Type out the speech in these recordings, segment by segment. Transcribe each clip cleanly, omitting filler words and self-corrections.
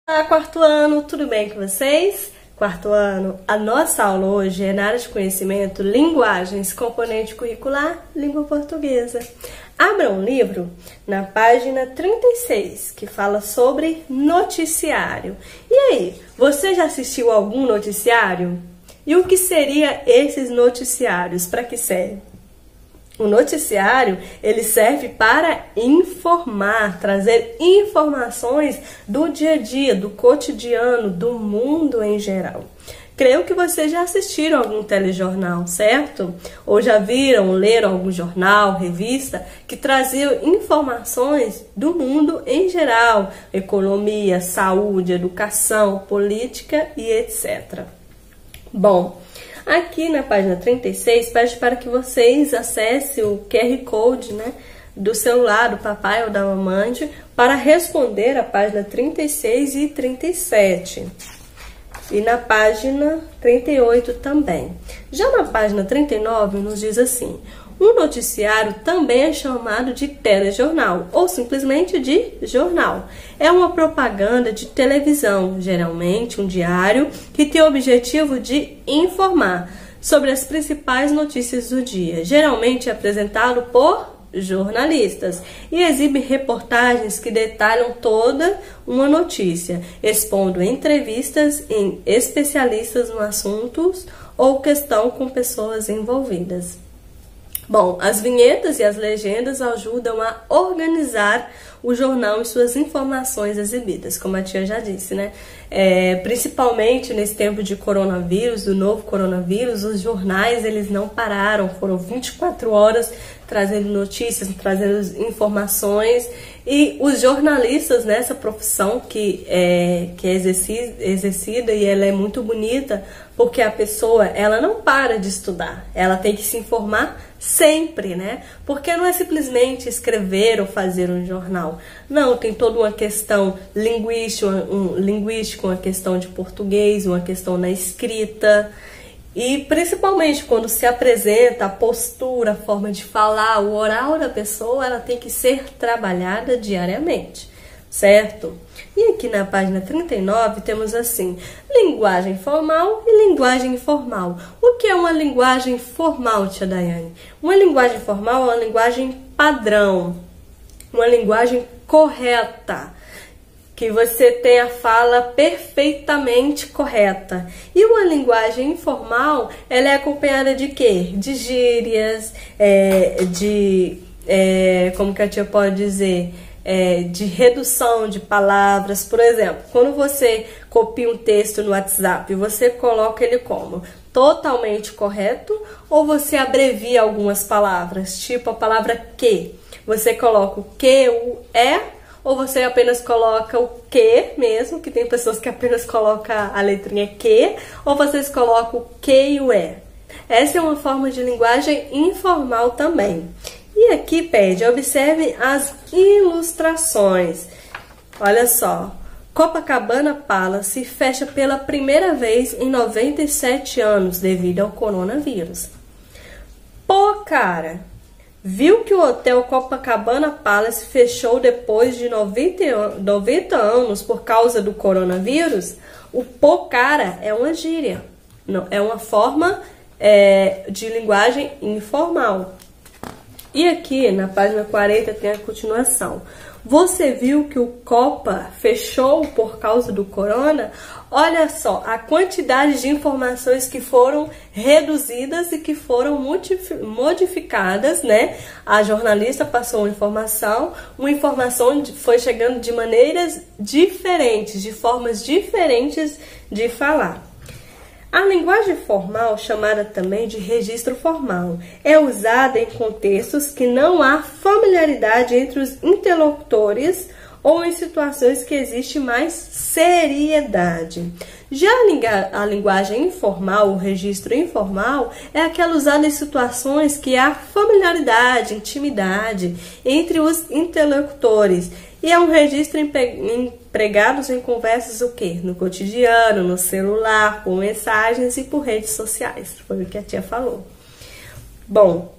Olá, quarto ano, tudo bem com vocês? Quarto ano, a nossa aula hoje é na área de conhecimento, linguagens, componente curricular, língua portuguesa. Abra um livro na página 36, que fala sobre noticiário. E aí, você já assistiu algum noticiário? E o que seria esses noticiários? Para que serve? O noticiário, ele serve para informar, trazer informações do dia a dia, do cotidiano, do mundo em geral. Creio que vocês já assistiram algum telejornal, certo? Ou já viram, leram algum jornal, revista, que trazia informações do mundo em geral, economia, saúde, educação, política e etc. Bom, aqui na página 36, pede para que vocês acessem o QR Code, do celular do papai ou da mamãe para responder a página 36 e 37. E na página 38 também. Já na página 39 nos diz assim: um noticiário também é chamado de telejornal ou simplesmente de jornal. É uma propaganda de televisão, geralmente um diário, que tem o objetivo de informar sobre as principais notícias do dia. Geralmente é apresentado por jornalistas e exibe reportagens que detalham toda uma notícia, expondo entrevistas em especialistas no assunto ou questão com pessoas envolvidas. Bom, as vinhetas e as legendas ajudam a organizar o jornal e suas informações exibidas, como a tia já disse, principalmente nesse tempo de coronavírus, do novo coronavírus, os jornais eles não pararam, foram 24 horas trazendo notícias, trazendo informações, e os jornalistas nessa profissão que é exercida, e ela é muito bonita, porque a pessoa ela não para de estudar, ela tem que se informar sempre, porque não é simplesmente escrever ou fazer um jornal, não, tem toda uma questão linguística, uma questão de português, uma questão na escrita. E principalmente quando se apresenta a postura, a forma de falar, o oral da pessoa, ela tem que ser trabalhada diariamente, certo? E aqui na página 39 temos assim: linguagem formal e linguagem informal. O que é uma linguagem formal, tia Daiane? Uma linguagem formal é uma linguagem padrão, uma linguagem correta, que você tem a fala perfeitamente correta. E uma linguagem informal, ela é acompanhada de quê? De gírias, como que a tia pode dizer? De redução de palavras. Por exemplo, quando você copia um texto no WhatsApp, você coloca ele como? Totalmente correto, ou você abrevia algumas palavras? Tipo a palavra que. Você coloca o que, o é, ou você apenas coloca o que mesmo, que tem pessoas que apenas colocam a letrinha que, ou vocês colocam o que e o é. Essa é uma forma de linguagem informal também. E aqui pede, observe as ilustrações. Olha só, Copacabana Palace fecha pela primeira vez em 97 anos devido ao coronavírus. Pô, cara, viu que o hotel Copacabana Palace fechou depois de 90 anos por causa do coronavírus? O pô, cara, é uma gíria, não, é uma forma de linguagem informal. E aqui na página 40 tem a continuação. Você viu que o Copa fechou por causa do corona? Olha só a quantidade de informações que foram reduzidas e que foram modificadas, A jornalista passou uma informação foi chegando de maneiras diferentes, de formas diferentes de falar. A linguagem formal, chamada também de registro formal, é usada em contextos que não há familiaridade entre os interlocutores ou em situações que existe mais seriedade. Já a linguagem informal, o registro informal, é aquela usada em situações que há familiaridade, intimidade entre os interlocutores. E é um registro empregados em conversas o quê? No cotidiano, no celular, por mensagens e por redes sociais. Foi o que a tia falou. Bom,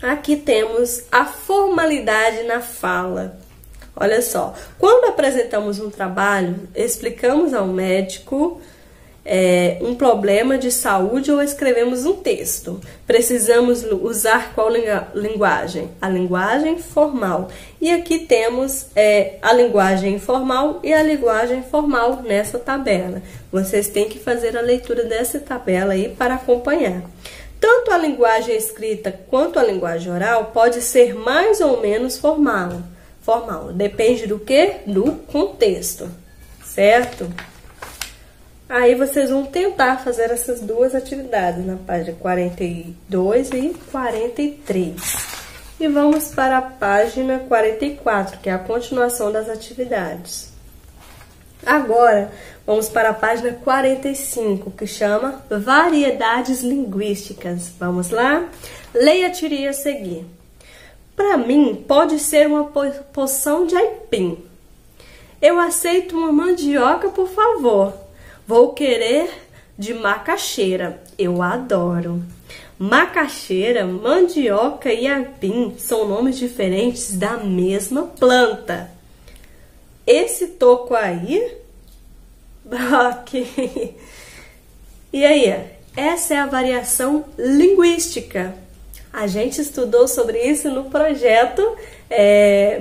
aqui temos a formalidade na fala. Olha só, quando apresentamos um trabalho, explicamos ao médico um problema de saúde ou escrevemos um texto. Precisamos usar qual linguagem? A linguagem formal. E aqui temos a linguagem informal e a linguagem formal nessa tabela. Vocês têm que fazer a leitura dessa tabela aí para acompanhar. Tanto a linguagem escrita quanto a linguagem oral pode ser mais ou menos formal. Depende do quê? Do contexto, certo? Aí vocês vão tentar fazer essas duas atividades na página 42 e 43. E vamos para a página 44, que é a continuação das atividades. Agora, vamos para a página 45, que chama Variedades Linguísticas. Vamos lá? Leia a tirinha a seguir. Para mim, pode ser uma porção de aipim. Eu aceito uma mandioca, por favor. Vou querer de macaxeira. Eu adoro. Macaxeira, mandioca e aipim são nomes diferentes da mesma planta. Esse toco aí... Ok. E aí? Essa é a variação linguística. A gente estudou sobre isso no projeto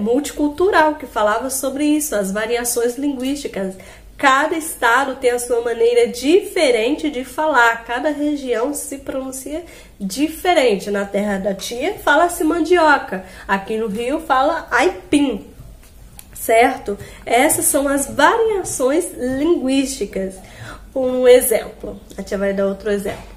multicultural, que falava sobre isso, as variações linguísticas. Cada estado tem a sua maneira diferente de falar, cada região se pronuncia diferente. Na terra da tia fala-se mandioca, aqui no Rio fala aipim, certo? Essas são as variações linguísticas. Um exemplo, a tia vai dar outro exemplo.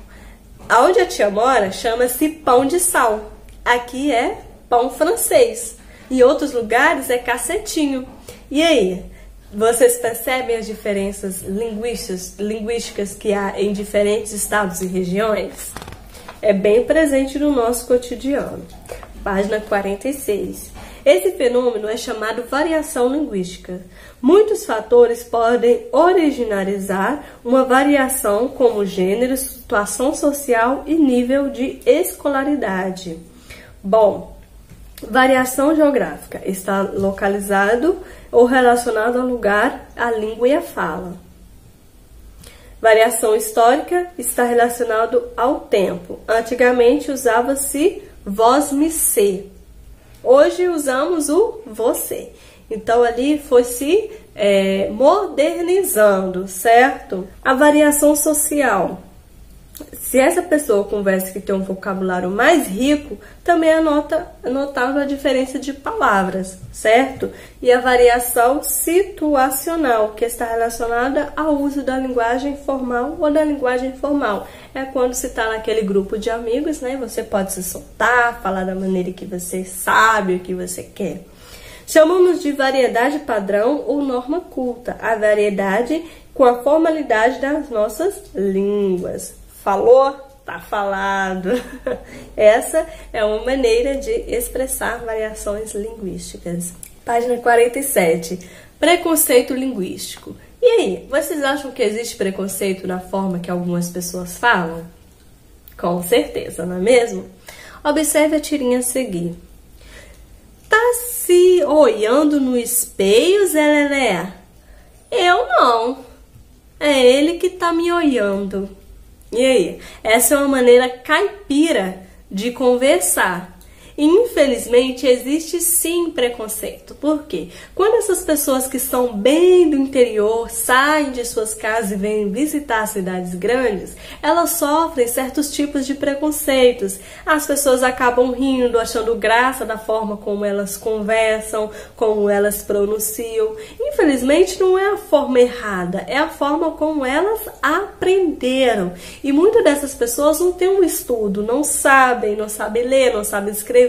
Onde a tia mora chama-se pão de sal, aqui é pão francês, em outros lugares é cacetinho. E aí? Vocês percebem as diferenças linguísticas que há em diferentes estados e regiões? É bem presente no nosso cotidiano. Página 46. Esse fenômeno é chamado variação linguística. Muitos fatores podem originalizar uma variação, como gênero, situação social e nível de escolaridade. Bom, variação geográfica está localizado ou relacionado ao lugar, à língua e à fala. Variação histórica está relacionado ao tempo. Antigamente usava-se vós-me-se. Hoje usamos o você. Então ali foi se modernizando, certo? A variação social. Se essa pessoa conversa que tem um vocabulário mais rico, também é notável a diferença de palavras, certo? E a variação situacional, que está relacionada ao uso da linguagem formal ou da linguagem informal. É quando você está naquele grupo de amigos, né? Você pode se soltar, falar da maneira que você sabe o que você quer. Chamamos de variedade padrão ou norma culta, a variedade com a formalidade das nossas línguas. Falou? Tá falado. Essa é uma maneira de expressar variações linguísticas. Página 47. Preconceito linguístico. E aí, vocês acham que existe preconceito na forma que algumas pessoas falam? Com certeza, não é mesmo? Observe a tirinha a seguir. Tá se olhando no espelho, Zé Lelé? Eu não. É ele que tá me olhando. E aí? Essa é uma maneira caipira de conversar. E, infelizmente, existe sim preconceito. Por quê? Quando essas pessoas que estão bem do interior saem de suas casas e vêm visitar cidades grandes, elas sofrem certos tipos de preconceitos. As pessoas acabam rindo, achando graça da forma como elas conversam, como elas pronunciam. Infelizmente, não é a forma errada, é a forma como elas aprenderam. E muitas dessas pessoas não têm um estudo, não sabem ler, não sabem escrever.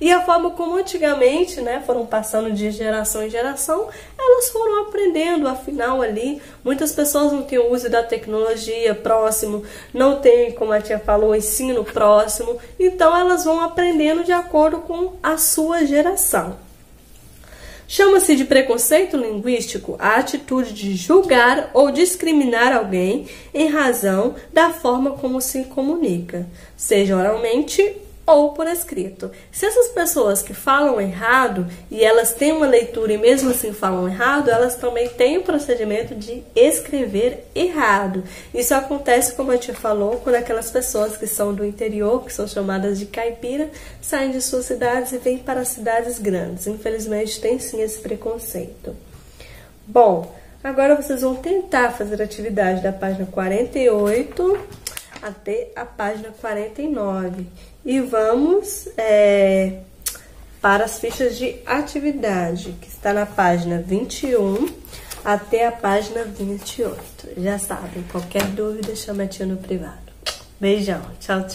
E a forma como antigamente, né, foram passando de geração em geração, elas foram aprendendo. Afinal ali, muitas pessoas não têm o uso da tecnologia próximo, não tem, como a tia falou, o ensino próximo. Então elas vão aprendendo de acordo com a sua geração. Chama-se de preconceito linguístico a atitude de julgar ou discriminar alguém em razão da forma como se comunica, seja oralmente ou por escrito. Se essas pessoas que falam errado e elas têm uma leitura e mesmo assim falam errado, elas também têm o procedimento de escrever errado. Isso acontece, como a tia falou, quando aquelas pessoas que são do interior, que são chamadas de caipira, saem de suas cidades e vêm para cidades grandes. Infelizmente tem sim esse preconceito. Bom, agora vocês vão tentar fazer a atividade da página 48 até a página 49. E vamos para as fichas de atividade, que está na página 21 até a página 28. Já sabem, qualquer dúvida, chama a tia no privado. Beijão, tchau, tchau.